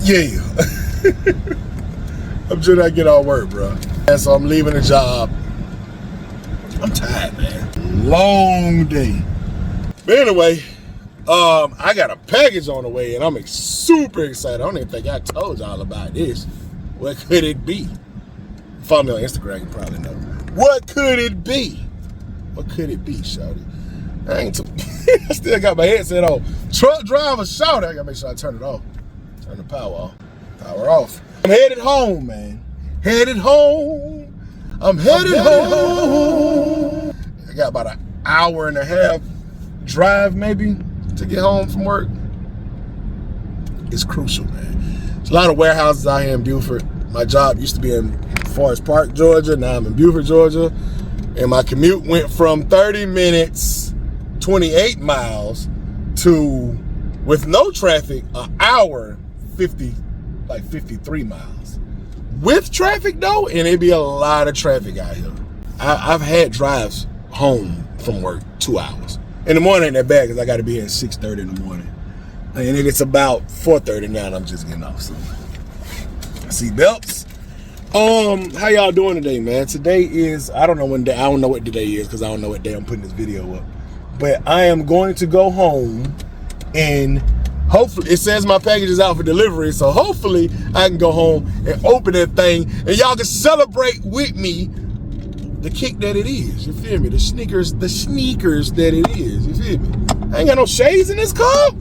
Yeah. I'm sure I get all work, bro. And so I'm leaving the job. I'm tired, man. Long day. But anyway, I got a package on the way, and I'm super excited. I don't even think I told y'all about this. What could it be? Follow me on Instagram, you probably know. What could it be? What could it be, shawty? I still got my headset on. Truck driver, shawty. I gotta make sure I turn it off. Turn the power off. Power off. I'm headed home, man. Headed home. I'm headed home. I got about an hour and a half drive, maybe, to get home from work. It's crucial, man. There's a lot of warehouses out here in Beaufort. My job used to be in Forest Park, Georgia. Now I'm in Beaufort, Georgia. And my commute went from 30 minutes, 28 miles, to, with no traffic, an hour, 53 miles. With traffic, though, and it'd be a lot of traffic out here. I've had drives home from work 2 hours. In the morning ain't that bad, because I got to be here at 6:30 in the morning. And it's about 4:30 now, and I'm just getting off. So, seatbelts. How y'all doing today, man? Today is, I don't know what today is, because I don't know what day I'm putting this video up. But I am going to go home, and hopefully, it says my package is out for delivery, so hopefully I can go home and open that thing, and y'all can celebrate with me the kick that it is. You feel me? The sneakers that it is. You feel me? I ain't got no shades in this car.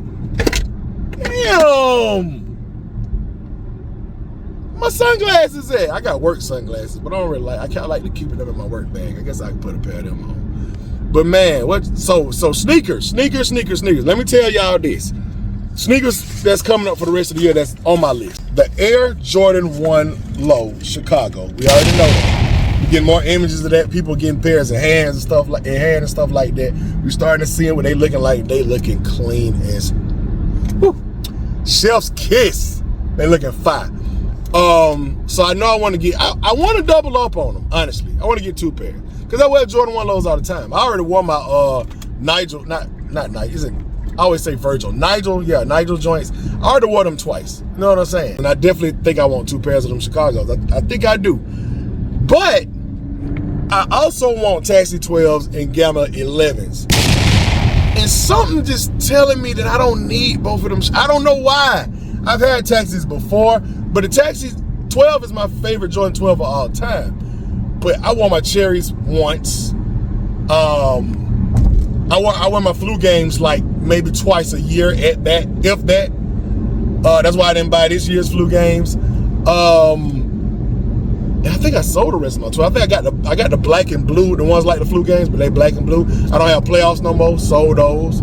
Damn. My sunglasses at? I got work sunglasses, but I don't really like. I kind of like to keep them in my work bag. I guess I can put a pair of them on. But man, what? So sneakers. Let me tell y'all this. Sneakers that's coming up for the rest of the year that's on my list. The Air Jordan 1 Low Chicago. We already know that. We getting more images of that. People getting pairs of hands and stuff like that. We starting to see it when they looking clean as whew, chef's kiss. They looking fine. So I know I want to get. I want to double up on them. Honestly, I want to get 2 pairs because I wear Jordan 1 Lows all the time. I already wore my Nigel, not Nigel. Isn't I always say Virgil. Nigel joints. I already wore them twice. You know what I'm saying? And I definitely think I want 2 pairs of them Chicago's. I think I do. But I also want Taxi 12s and Gamma 11s. And something just telling me that I don't need both of them. I don't know why. I've had Taxis before, but the Taxi 12 is my favorite Jordan 12 of all time. But I wore my Cherries once. I wear my flu games like maybe twice a year at that, if that. That's why I didn't buy this year's flu games. And I think I sold the rest of my 12. I think I got the black and blue, the ones like the flu games, but they black and blue. I don't have playoffs no more. Sold those.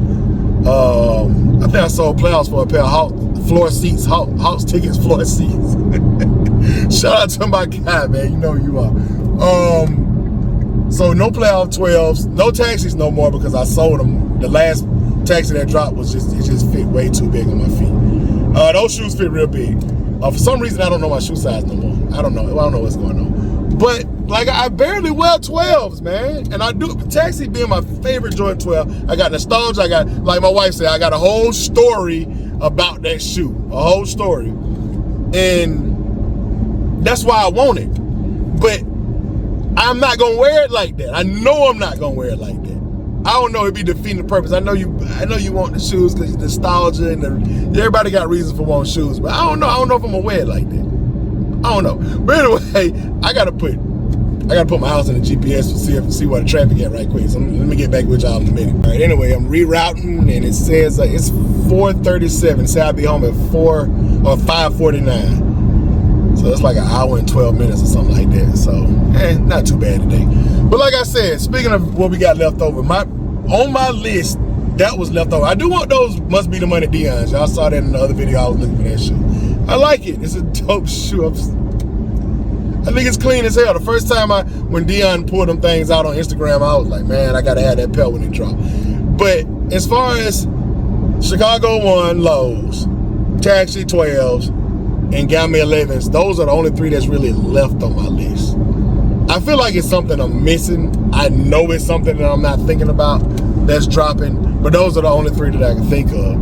I think I sold playoffs for a pair of Hawks tickets, floor seats. Shout out to my guy, man. You know who you are. So no playoff 12s, no Taxis no more because I sold them. The last Taxi that dropped it just fit way too big on my feet. Those shoes fit real big. For some reason, I don't know my shoe size no more. I don't know what's going on. But like I barely wear 12s, man. And I do. Taxi being my favorite Jordan 12. I got nostalgia. I got, like my wife said, I got a whole story about that shoe. A whole story. And that's why I want it. But I'm not gonna wear it like that. I know I'm not gonna wear it like that. I don't know, it'd be defeating the purpose. I know you want the shoes because it's nostalgia and everybody got reasons for wanting shoes, but I don't know if I'm gonna wear it like that. I don't know. But anyway, I gotta put my house in the GPS to see where the traffic at right quick. So let me get back with y'all in a minute. All right, anyway, I'm rerouting and it says it's 4:37. Say I'll be home at 5:49. So it's like an hour and 12 minutes or something like that. So, not too bad today. But like I said, speaking of what we got left over, on my list, that was left over. I do want those Must Be the Money Dion's. Y'all saw that in the other video. I was looking for that shoe. I like it. It's a dope shoe. I think it's clean as hell. The first time when Dion pulled them things out on Instagram, I was like, man, I gotta have that pair when it dropped. But as far as Chicago 1 Lows, Taxi 12s, and Gamma 11s, those are the only 3 that's really left on my list. I feel like it's something I'm missing. I know it's something that I'm not thinking about that's dropping, but those are the only 3 that I can think of.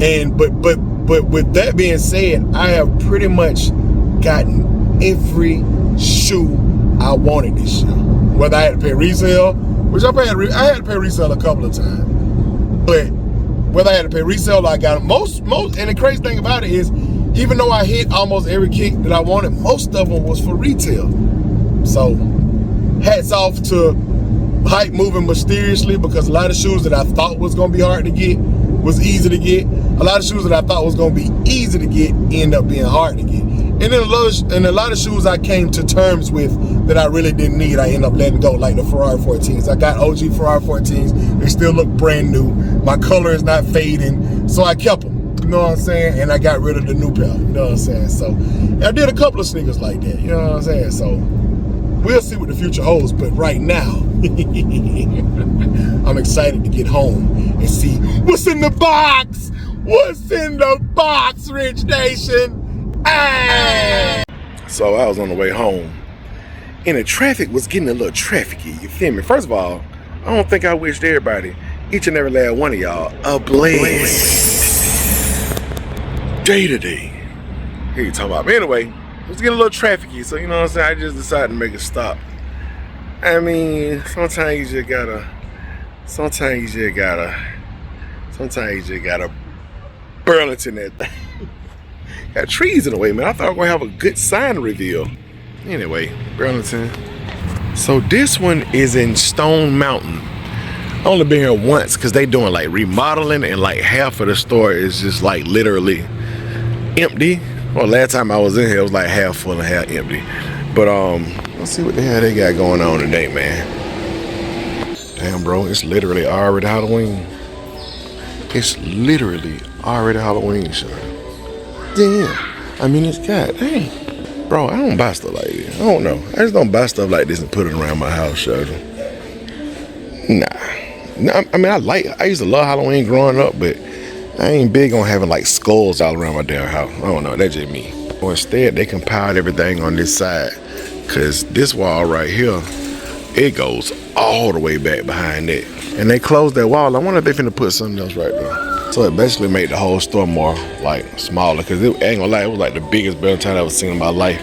And but But with that being said, I have pretty much gotten every shoe I wanted this year. Whether I had to pay resale, which I had to pay resale a couple of times. But whether I had to pay resale or I got them, most, and the crazy thing about it is, even though I hit almost every kick that I wanted, most of them was for retail. So hats off to Hype moving mysteriously, because a lot of shoes that I thought was gonna be hard to get was easy to get. A lot of shoes that I thought was gonna be easy to get end up being hard to get. And then a lot of shoes I came to terms with that I really didn't need, I end up letting go, like the Ferrari 14s. I got OG Ferrari 14s. They still look brand new. My color is not fading, so I kept them. You know what I'm saying? And I got rid of the new pair. You know what I'm saying? So I did a couple of sneakers like that. You know what I'm saying? So we'll see what the future holds. But right now, I'm excited to get home and see what's in the box. What's in the box, Rich Nation? Hey! So I was on the way home, and the traffic was getting a little trafficky. You feel me? First of all, I don't think I wished everybody, each and every last one of y'all, a blessed day today. Here you talking about? But anyway, it was getting a little trafficky, so you know what I'm saying? I just decided to make a stop. I mean, sometimes you just gotta Burlington that thing. Got trees in the way, man. I thought I was gonna have a good sign reveal. Anyway, Burlington. So this one is in Stone Mountain. I only been here once because they doing like remodeling, and like half of the store is just like literally empty. Well, last time I was in here, it was like half full and half empty. But let's see what the hell they got going on today, man. Damn, bro, it's literally already Halloween. It's literally already Halloween, son. Damn. I mean, it's God dang. Bro, I don't buy stuff like this. I don't know. I just don't buy stuff like this and put it around my house, Shirley. Nah. I mean, I used to love Halloween growing up, but I ain't big on having like skulls all around my damn house. I don't know. That's just me. Or instead, they compiled everything on this side, because this wall right here, it goes all the way back behind it. And they closed that wall. I wonder if they finna put something else right there. So it basically made the whole store more like smaller, because it ain't gonna lie, it was like the biggest Burlington I've ever seen in my life.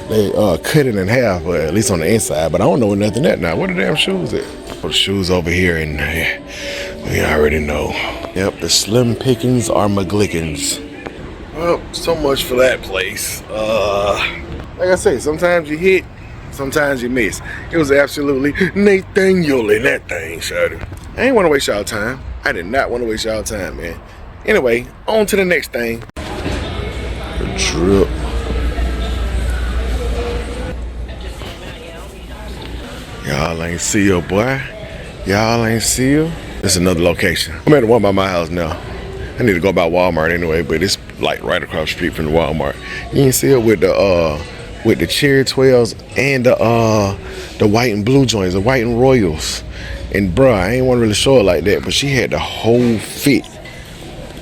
They cut it in half, or at least on the inside, but I don't know where nothing at now. Where the damn shoes at? Put the shoes over here, and we already know. Yep, the slim pickings are McGlickens. Well, so much for that place. Like I say, sometimes you hit, sometimes you miss. It was absolutely Nathaniel in that thing, Shawty. I ain't want to waste y'all time. I did not want to waste y'all time, man. Anyway, on to the next thing. The drip. Y'all ain't see her, boy. Y'all ain't see her. This is another location. I'm at the one by my house now. I need to go by Walmart anyway, but it's like right across the street from the Walmart. You can see her with the cherry 12s and the white and blue joints, the white and royals. And bruh, I ain't want to really show it like that, but she had the whole fit.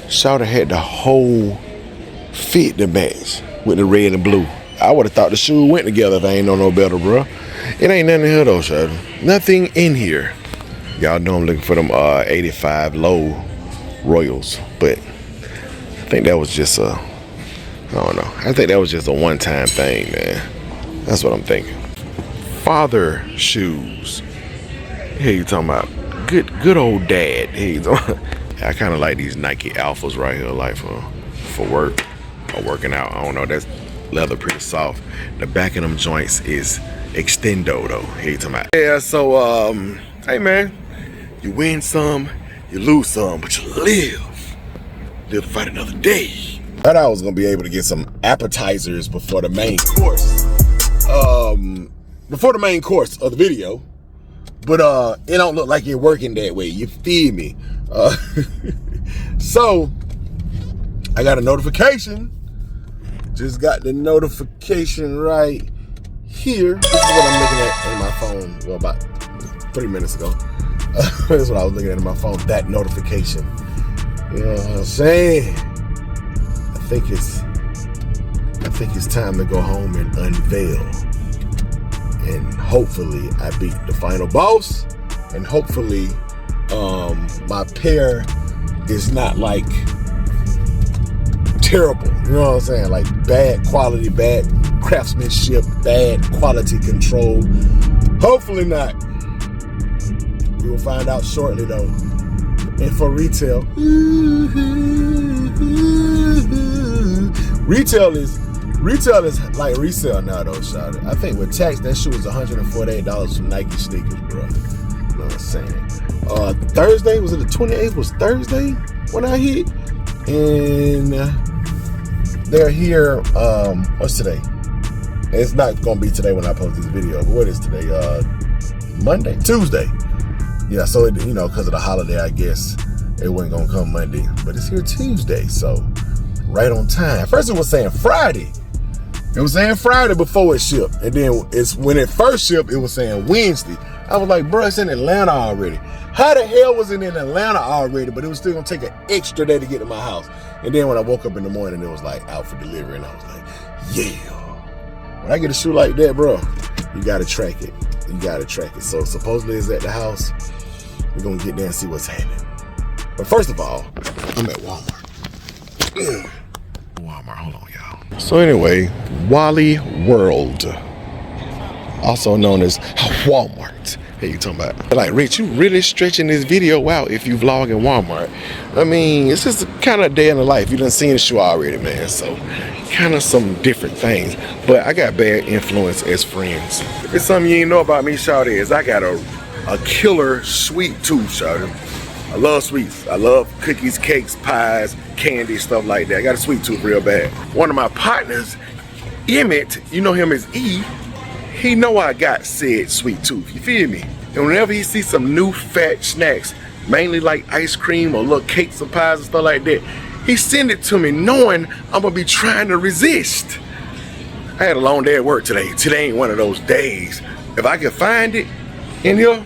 Shawty had the whole fit to match with the red and blue. I would have thought the shoe went together if I ain't know no better, bruh. It ain't nothing in here though, Shawty. Nothing in here. Y'all know I'm looking for them 85 low royals, but I think that was just I don't know. I think that was just a one-time thing, man. That's what I'm thinking. Father shoes. Here you talking about good old dad. Here you talking. I kind of like these Nike Alphas right here, like for work or working out. I don't know. That's leather, pretty soft. The back of them joints is extendo though. Here you talking about. Yeah. So hey man, you win some, you lose some, but you live to fight another day. I thought I was gonna be able to get some appetizers before the main course. Before the main course of the video. But it don't look like you're working that way. You feel me? So I got a notification. Just got the notification right here. This is what I'm looking at in my phone. Well, about 3 minutes ago. That's what I was looking at in my phone. That notification. You know what I'm saying? I think it's time to go home and unveil. And hopefully I beat the final boss. And hopefully my pair is not like terrible. You know what I'm saying? Like bad quality, bad craftsmanship, bad quality control. Hopefully not. We will find out shortly though. And for retail, retail is like resale now though, shout it. I think with tax that shoe was $148 from Nike sneakers, bro. You know what I'm saying? Thursday, was it the 28th? Was Thursday when I hit? And they're here, what's today? It's not gonna be today when I post this video, but what is today? Monday? Tuesday. Yeah, so it, you know, because of the holiday, I guess it wasn't gonna come Monday, but it's here Tuesday, so right on time. First it was saying Friday. It was saying Friday before it shipped, and then it's when it first shipped, it was saying Wednesday. I was like, bro, it's in Atlanta already. How the hell was it in Atlanta already, but it was still gonna take an extra day to get to my house? And then when I woke up in the morning, it was like out for delivery, and I was like, yeah. When I get a shoe like that, bro, you gotta track it. You gotta track it. So supposedly it's at the house. We're gonna get there and see what's happening. But first of all, I'm at Walmart. Walmart, hold on, y'all. So anyway, Wally World, also known as Walmart. Hey, you talking about? Like, Rich, you really stretching this video out if you vlog in Walmart. I mean, it's just kind of day in the life. You done seen the shoe already, man. So kind of some different things. But I got bad influence as friends. If it's something you ain't know about me, shawty, is I got a killer sweet tooth, shawty. I love sweets. I love cookies, cakes, pies, candy, stuff like that. I got a sweet tooth real bad. One of my partners, Emmett, you know him as E, he know I got said sweet tooth, you feel me? And whenever he sees some new fat snacks, mainly like ice cream or little cakes or pies and stuff like that, he send it to me knowing I'm gonna be trying to resist. I had a long day at work today. Today ain't one of those days. If I can find it in here,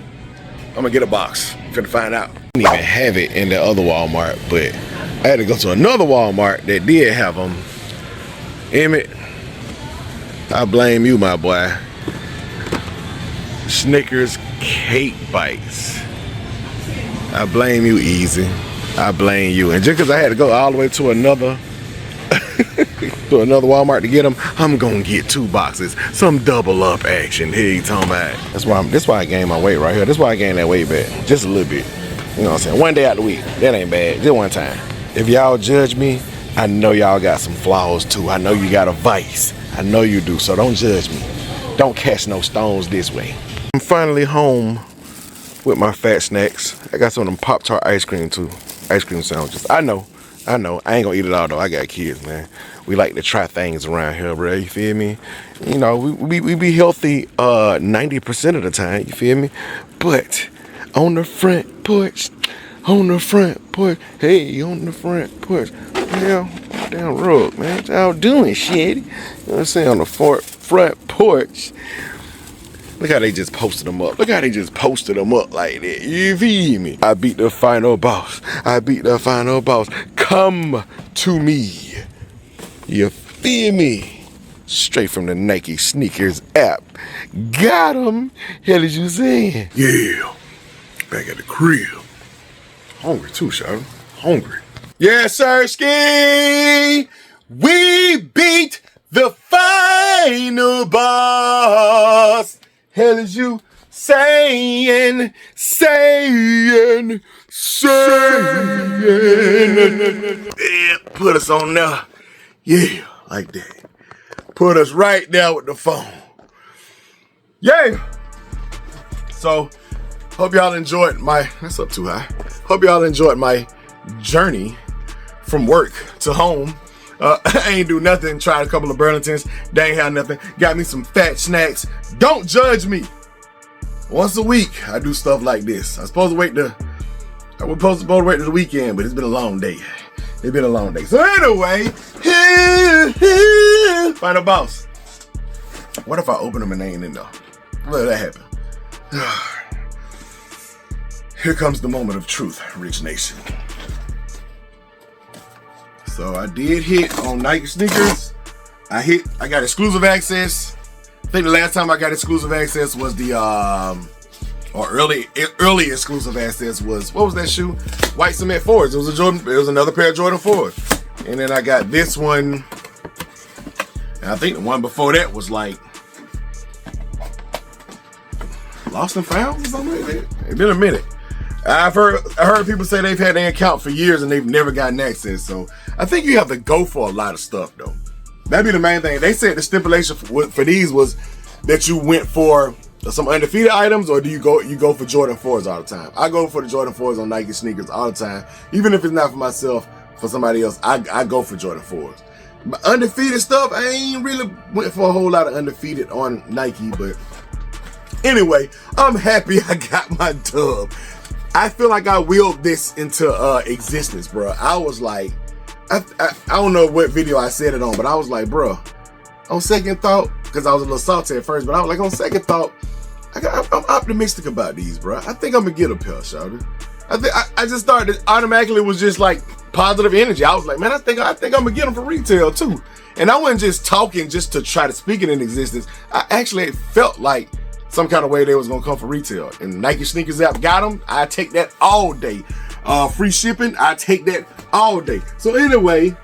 I'm gonna get a box. I'm gonna find out. I didn't even have it in the other Walmart, but I had to go to another Walmart that did have them. Emmett, I blame you, my boy. Snickers cake bites. I blame you, Easy. I blame you. And just because I had to go all the way to another Walmart to get them, I'm gonna get 2 boxes. Some double up action. Here you talking about. That's why I gained my weight right here. That's why I gained that weight back. Just a little bit. You know what I'm saying? One day out the week. That ain't bad. Just one time. If y'all judge me, I know y'all got some flaws too. I know you got a vice. I know you do. So don't judge me. Don't cast no stones this way. I'm finally home with my fat snacks. I got some of them Pop-Tart ice cream too. Ice cream sandwiches. I know. I ain't gonna eat it all though. I got kids, man. We like to try things around here, bro. You feel me? You know, we be healthy 90% of the time. You feel me? But on the front porch, hey, on the front porch, down road, man. What y'all doing, shit? You know what I'm saying? On the front porch. Look how they just posted them up. Look how they just posted them up like that. You feel me? I beat the final boss. I beat the final boss. Come to me. You feel me? Straight from the Nike sneakers app. Got him. Hell is you saying? Yeah. Back at the crib. Hungry too, Sean. Hungry. Yes, sir, Ski. We beat the final boss. Hell is you saying? Yeah, put us on there. Yeah, like that. Put us right there with the phone. Yeah. So, hope y'all enjoyed that's up too high. Hope y'all enjoyed my journey from work to home. I ain't do nothing, tried a couple of Burlingtons, they ain't have nothing. Got me some fat snacks. Don't judge me. Once a week, I do stuff like this. I was supposed to wait to the weekend, but it's been a long day. It's been a long day. So anyway, final boss. What if I open them and they ain't in there? Let that happen. Here comes the moment of truth, Rich Nation. So I did hit on Nike sneakers. I got exclusive access. I think the last time I got exclusive access was the early exclusive access was, what was that shoe? White cement 4s. It was another pair of Jordan 4s. And then I got this one. And I think the one before that was like Lost and Found or something like that. It's been a minute. I heard people say they've had their account for years and they've never gotten access. So I think you have to go for a lot of stuff though. That'd be the main thing. They said the stipulation for these was that you went for some undefeated items, or do you go for Jordan 4s all the time? I go for the Jordan 4s on Nike sneakers all the time. Even if it's not for myself, for somebody else, I go for Jordan 4s. But undefeated stuff, I ain't really went for a whole lot of undefeated on Nike, but anyway, I'm happy I got my dub. I feel like I willed this into existence, bro. I was like, I don't know what video I said it on, but I was like, bro, on second thought, because I was a little salty at first, but I was like, on second thought, I'm optimistic about these, bro. I think I'm gonna get a pair, shawty. I just started, automatically was just like positive energy. I was like, man, I think I'm gonna get them for retail too. And I wasn't just talking just to try to speak it in existence. I actually felt like some kind of way they was gonna come for retail. And Nike Sneakers app got them. I take that all day. Free shipping, I take that all day. So anyway,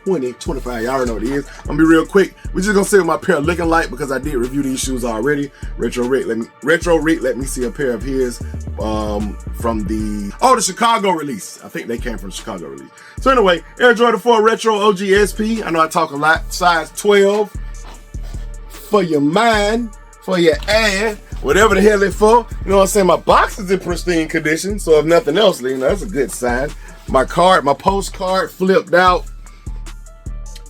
20, 25, y'all already know what it is. I'm gonna be real quick. We're just gonna see what my pair looking like because I did review these shoes already. Retro Rick let me see a pair of his from the Chicago release. I think they came from the Chicago release. So anyway, Air Jordan 4 Retro OG SP. I know I talk a lot. Size 12 for your mind, for your ass, whatever the hell it's for. You know what I'm saying? My box is in pristine condition, so if nothing else, you know, that's a good sign. My postcard flipped out.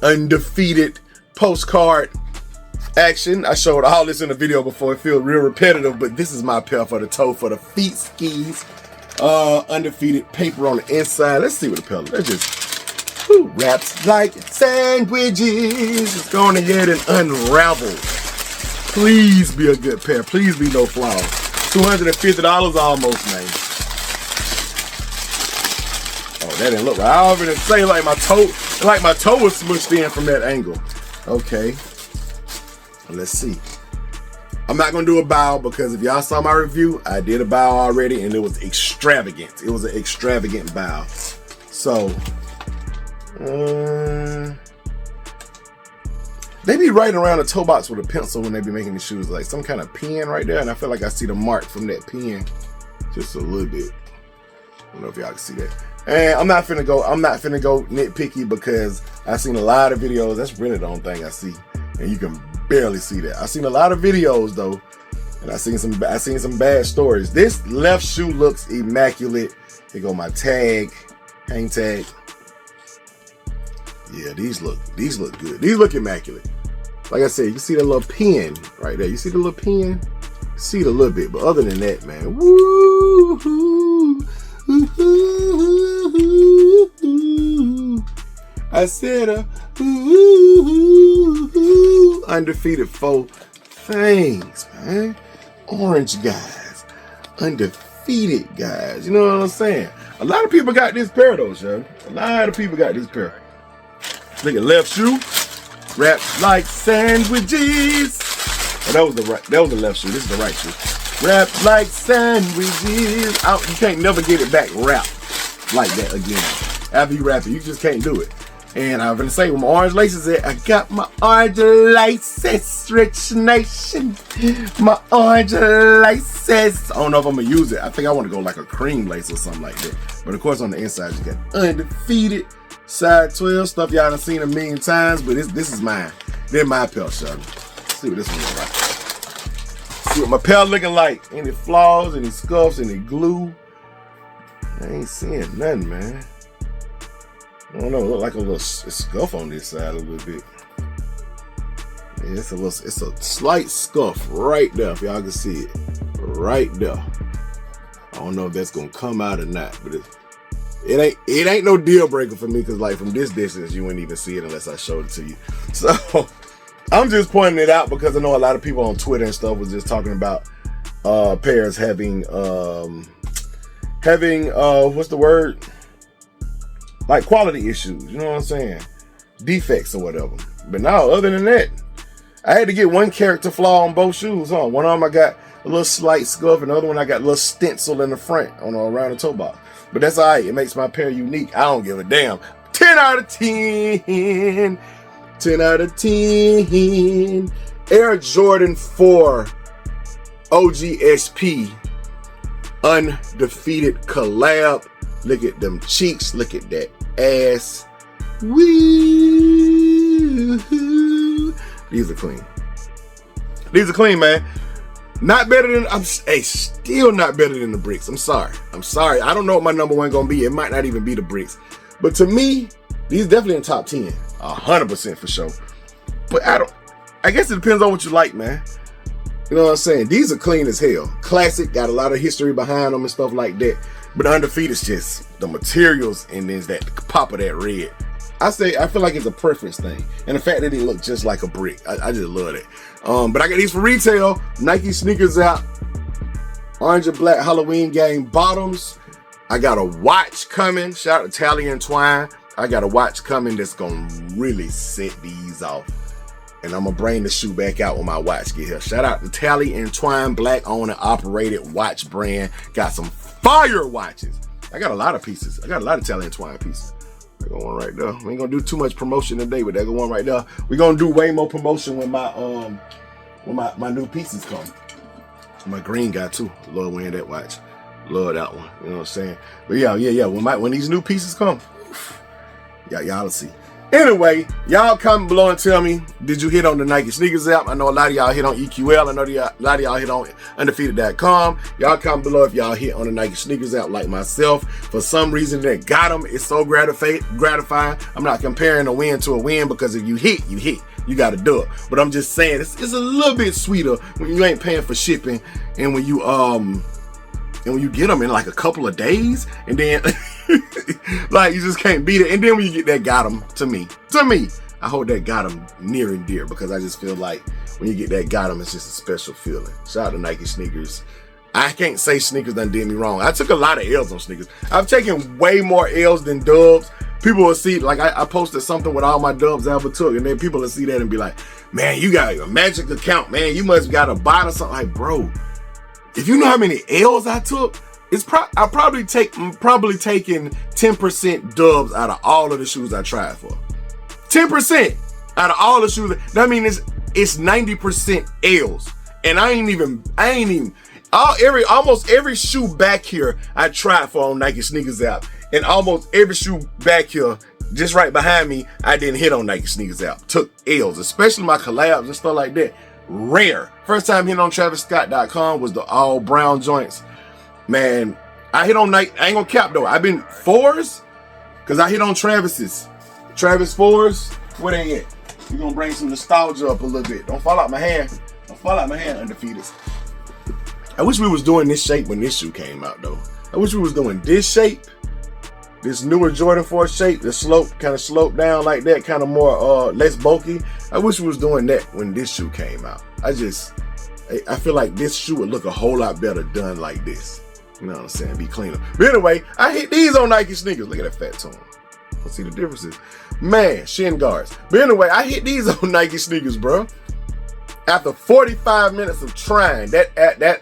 Undefeated postcard action. I showed all this in the video before. It feels real repetitive, but this is my pair for the toe, for the feet skis. Undefeated paper on the inside. Let's see what the pair looks. Let's just wraps like sandwiches. It's going ahead and unravel. Please be a good pair. Please be no flaws. $250 almost, man. Oh, that didn't look right. I already say like my toe was smushed in from that angle. Okay. Let's see. I'm not gonna do a bow because if y'all saw my review, I did a bow already and it was extravagant. It was an extravagant bow. So, they be writing around the toe box with a pencil when they be making the shoes, like some kind of pen right there, and I feel like I see the mark from that pen just a little bit. I don't know if y'all can see that. And I'm not finna go nitpicky because I've seen a lot of videos. That's really the only thing I see, and you can barely see that. I've seen a lot of videos though, and I've seen some bad stories. This left shoe looks immaculate. Here go my tag, hang tag. Yeah, these look good. These look immaculate. Like I said, you see the little pin right there. You see the little pin? See it a little bit, but other than that, man, woo-hoo, ooh-hoo-hoo-hoo. I said ooh-hoo-hoo. Undefeated 4 things, man. Orange guys, undefeated guys. You know what I'm saying? A lot of people got this pair though, son. A lot of people got this pair. Look at left shoe, wrapped like sandwiches. Oh, that was the left shoe. This is the right shoe. Wrapped like sandwiches. You can't never get it back wrapped like that again. After you wrap it, you just can't do it. And I'm gonna say, with my orange laces at, I got my orange laces, Rich Nation. My orange laces. I don't know if I'm gonna use it. I think I want to go like a cream lace or something like that. But of course, on the inside, you got undefeated. Side 12, stuff y'all done seen a million times, but this is mine. They're my pair, shawty. Let's see what this one looks like. See what my pair looking like. Any flaws, any scuffs, any glue. I ain't seeing nothing, man. I don't know, it look like a little scuff on this side a little bit. Yeah, it's a slight scuff right there, if y'all can see it. Right there. I don't know if that's gonna come out or not, but it ain't no deal breaker for me because like from this distance you wouldn't even see it unless I showed it to you. So I'm just pointing it out because I know a lot of people on Twitter and stuff was just talking about pairs having what's the word? Like quality issues, you know what I'm saying? Defects or whatever. But no, other than that, I had to get one character flaw on both shoes, huh? One arm I got a little slight scuff, and the other one I got a little stencil in the front around the toe box. But that's all right. It makes my pair unique. I don't give a damn. 10 out of 10. 10 out of 10. Air Jordan 4 OGSP undefeated collab. Look at them cheeks. Look at that ass. Woo! These are clean. These are clean, man. Not better than, still not better than the bricks. I'm sorry. I don't know what my number one gonna be. It might not even be the bricks. But to me, these definitely in top 10. 100% for sure. But I guess it depends on what you like, man. You know what I'm saying? These are clean as hell. Classic, got a lot of history behind them and stuff like that. But undefeated is just the materials and then that pop of that red. I feel like it's a preference thing. And the fact that they look just like a brick. I just love it. But I got these for retail. Nike sneakers out. Orange and black Halloween game bottoms. I got a watch coming. Shout out to Tally and Twine. I got a watch coming that's going to really set these off. And I'm going to bring the shoe back out when my watch get here. Shout out to Tally and Twine, black owned and operated watch brand. Got some fire watches. I got a lot of pieces. I got a lot of Tally and Twine pieces. There go one right there. We ain't gonna do too much promotion today, but there go one right there. We're gonna do way more promotion when my new pieces come. My green guy too. Love wearing that watch. Love that one. You know what I'm saying? But yeah. When these new pieces come, y'all will see. Anyway, y'all comment below and tell me, did you hit on the Nike sneakers app? I know a lot of y'all hit on EQL. I know a lot of y'all hit on undefeated.com. Y'all comment below if y'all hit on the Nike sneakers app like myself. For some reason that got them, it's so gratifying. I'm not comparing a win to a win because if you hit, you hit. You got to do it. But I'm just saying, it's a little bit sweeter when you ain't paying for shipping and when you get them in like a couple of days and then like you just can't beat it. And then when you get that got them, to me, I hold that got them near and dear because I just feel like when you get that got them, it's just a special feeling. Shout out to Nike sneakers. I can't say sneakers done did me wrong. I took a lot of L's on sneakers. I've taken way more L's than dubs. People will see, like I posted something with all my dubs I ever took, and then people will see that and be like, man, you got a magic account, man. You must got a bot or something. Like, bro, if you know how many L's I took, I'm probably taking 10% dubs out of all of the shoes I tried for. 10% out of all the shoes. That means it's 90% L's. And almost every shoe back here I tried for on Nike sneakers app. And almost every shoe back here, just right behind me, I didn't hit on Nike sneakers app. Took L's, especially my collabs and stuff like that. Rare. First time hitting on TravisScott.com was the all brown joints. Man, I hit on Nike. I ain't gonna cap though. I've been 4s because I hit on Travis's. Travis 4s. Where they at? We're gonna bring some nostalgia up a little bit. Don't fall out my hand. Don't fall out my hand, undefeated. I wish we was doing this shape when this shoe came out though. I wish we was doing this shape. This newer Jordan 4 shape, the slope, kind of sloped down like that, kind of more less bulky. I wish we was doing that when this shoe came out. I feel like this shoe would look a whole lot better done like this. You know what I'm saying? Be cleaner. But anyway, I hit these on Nike sneakers. Look at that fat tongue. Let's see the differences. Man, shin guards. But anyway, I hit these on Nike sneakers, bro. After 45 minutes of trying, that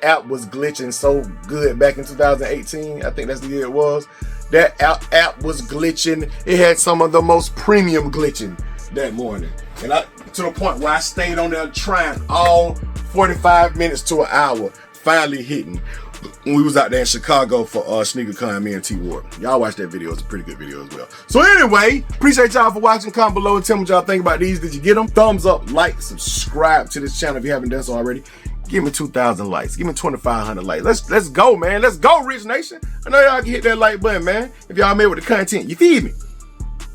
app was glitching so good back in 2018. I think that's the year it was. That app was glitching. It had some of the most premium glitching that morning. And to the point where I stayed on there trying all 45 minutes to an hour, finally hitting. When we was out there in Chicago for SneakerCon, me and T Ward. Y'all watch that video. It's a pretty good video as well. So anyway, appreciate y'all for watching. Comment below and tell me what y'all think about these. Did you get them? Thumbs up, like, subscribe to this channel if you haven't done so already. Give me 2,000 likes. Give me 2,500 likes. Let's go, man. Let's go, Rich Nation. I know y'all can hit that like button, man. If y'all made with the content, you feed me.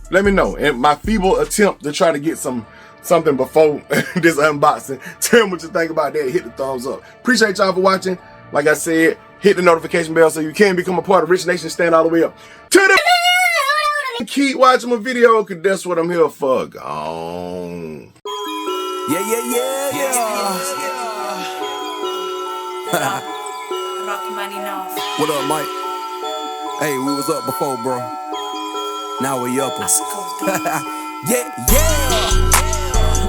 Let me know. And my feeble attempt to try to get something before this unboxing. Tell me what you think about that. Hit the thumbs up. Appreciate y'all for watching. Like I said, hit the notification bell so you can become a part of Rich Nation. Stand all the way up to the keep watching my video, because that's what I'm here for. Gone. What up, Mike? Hey, we was up before, bro. Now we up. Yeah.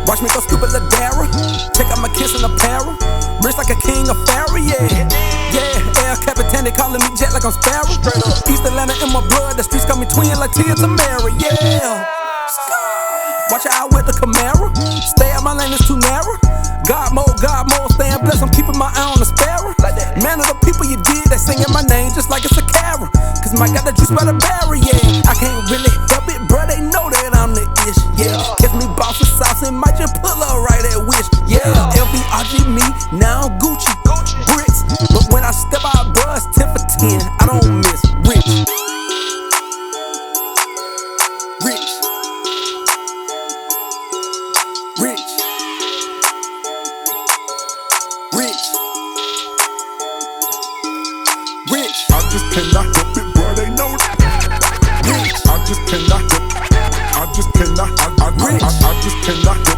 Watch me go stupid little Dara. Check out my kiss in the para. Rich like a king of Pharaoh, yeah. Yeah, El Capitan, they calling me Jet like I'm Sparrow. East Atlanta in my blood, the streets got me twin like Tia Tamara, yeah. Watch out with the Camaro. Stay out my lane, it's too narrow. God mode, staying blessed, I'm keeping my eye on the sparrow. Man of the people you did, they singing my name just like it's a carol. Cause Mike got the juice by the barrel, yeah. I can't really help it, bro, they know that I'm the ish, yeah. Catch me bossing sauce and might just pull up right at Wish, yeah. LVRG me, now I'm Gucci, bricks. But when I step out, bro, it's 10 for 10, I don't miss. Rich. Rich. Rich. Rich. Rich. I just cannot help it, bro, they know that. Rich. I just cannot help it. I just cannot. I just cannot help